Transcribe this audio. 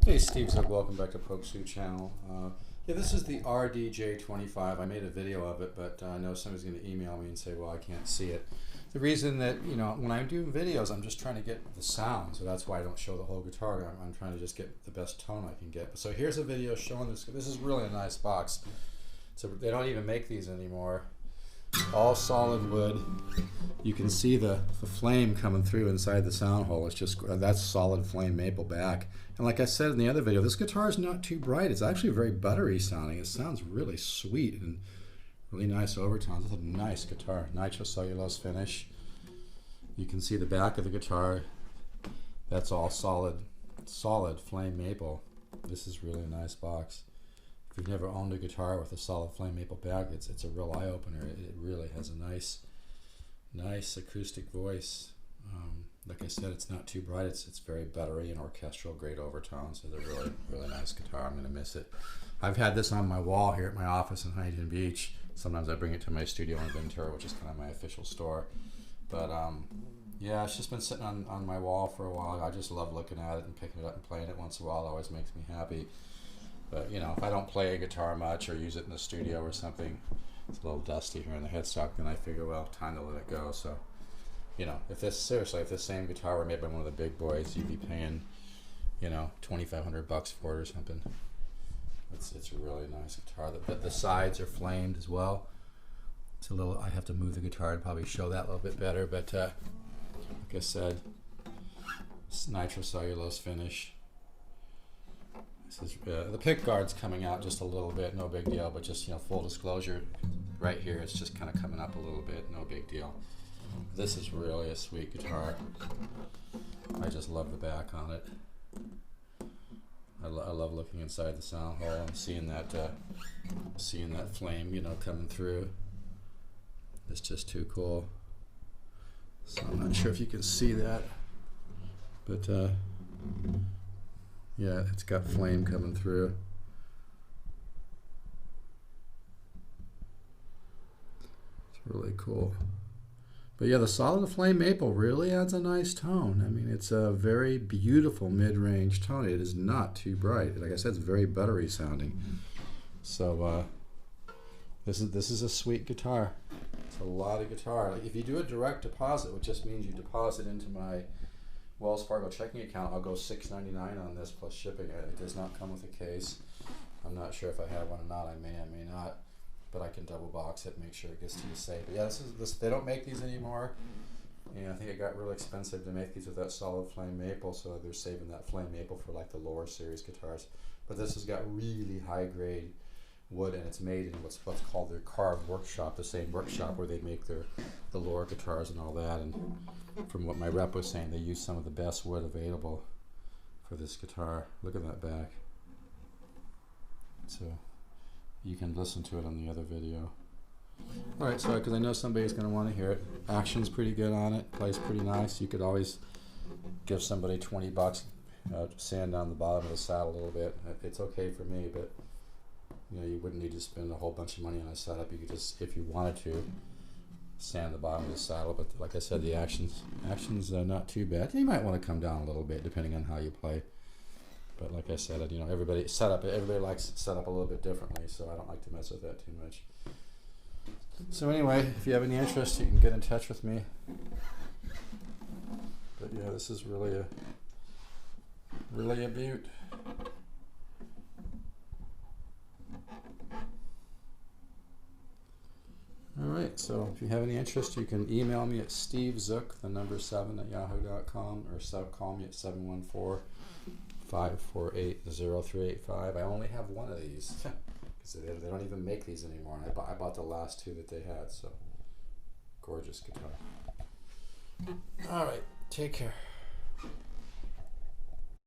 Hey Steve, so welcome back to Polkzoo channel. Yeah, this is the RDJ 25. I made a video of it, but I know somebody's going to email me and say, well, I can't see it. The reason that, you know, when I'm doing videos, I'm just trying to get the sound, so that's why I don't show the whole guitar. I'm trying to just get the best tone I can get. So here's a video showing this. This is really a nice box. So they don't even make these anymore. All solid wood. You can see the flame coming through inside the sound hole. It's just, that's solid flame maple back. And like I said in the other video, this guitar is not too bright. It's actually very buttery sounding. It sounds really sweet and really nice overtones. It's a nice guitar. Nitro cellulose finish. You can see the back of the guitar. That's all solid flame maple. This is really a nice box. If you've never owned a guitar with a solid flame maple back, it's a real eye-opener. It really has a nice acoustic voice. Like I said, it's not too bright. It's very buttery and orchestral, great overtones. It's a really nice guitar. I'm gonna miss it. I've had this on my wall here at my office in Huntington Beach. Sometimes I bring it to my studio in Ventura, which is kind of my official store. But yeah, it's just been sitting on my wall for a while. I just love looking at it and picking it up and playing it once in a while. It always makes me happy. But you know, if I don't play a guitar much or use it in the studio or something, it's a little dusty here in the headstock, then I figure, well, time to let it go. So, you know, if this same guitar were made by one of the big boys, you'd be paying, you know, $2,500 for it or something. It's a really nice guitar. The sides are flamed as well. It's a little, I have to move the guitar to probably show that a little bit better, but like I said, it's nitro cellulose finish. This is, the pick guard's coming out just a little bit, no big deal, but just, you know, full disclosure, right here it's just kind of coming up a little bit, no big deal. This is really a sweet guitar. I just love the back on it. I love looking inside the sound hole and seeing that flame, you know, coming through. It's just too cool. So I'm not sure if you can see that, but yeah, it's got flame coming through. It's really cool. But yeah, the solid flame maple really adds a nice tone. I mean, it's a very beautiful mid-range tone. It is not too bright. Like I said, it's very buttery sounding. So this is a sweet guitar. It's a lot of guitar. Like if you do a direct deposit, which just means you deposit into my Wells Fargo checking account, I'll go $6.99 on this plus shipping. It does not come with a case. I'm not sure if I have one or not. I may not, but I can double box it and make sure it gets to you safe. But yeah, they don't make these anymore. And I think it got really expensive to make these with that solid flame maple, so they're saving that flame maple for like the lower series guitars. But this has got really high grade wood, and it's made in what's called their carved workshop, the same workshop where they make the lower guitars and all that. And from what my rep was saying, they use some of the best wood available for this guitar. Look at that back. So you can listen to it on the other video. Alright, so because I know somebody's going to want to hear it. Action's pretty good on it, plays pretty nice. You could always give somebody $20, sand down the bottom of the saddle a little bit. It's okay for me, but you know, you wouldn't need to spend a whole bunch of money on a setup. You could just, if you wanted to, sand the bottom of the saddle. But like I said, the action's not too bad. You might want to come down a little bit depending on how you play. But like I said, you know, everybody likes set up a little bit differently, so I don't like to mess with that too much. So anyway, if you have any interest, you can get in touch with me. But yeah, this is really a beaut. Alright, so if you have any interest, you can email me at stevezook, the number 7 at yahoo.com, or call me at 714-548-0385. I only have one of these because they don't even make these anymore. And I bought the last two that they had, so gorgeous guitar. Alright, take care.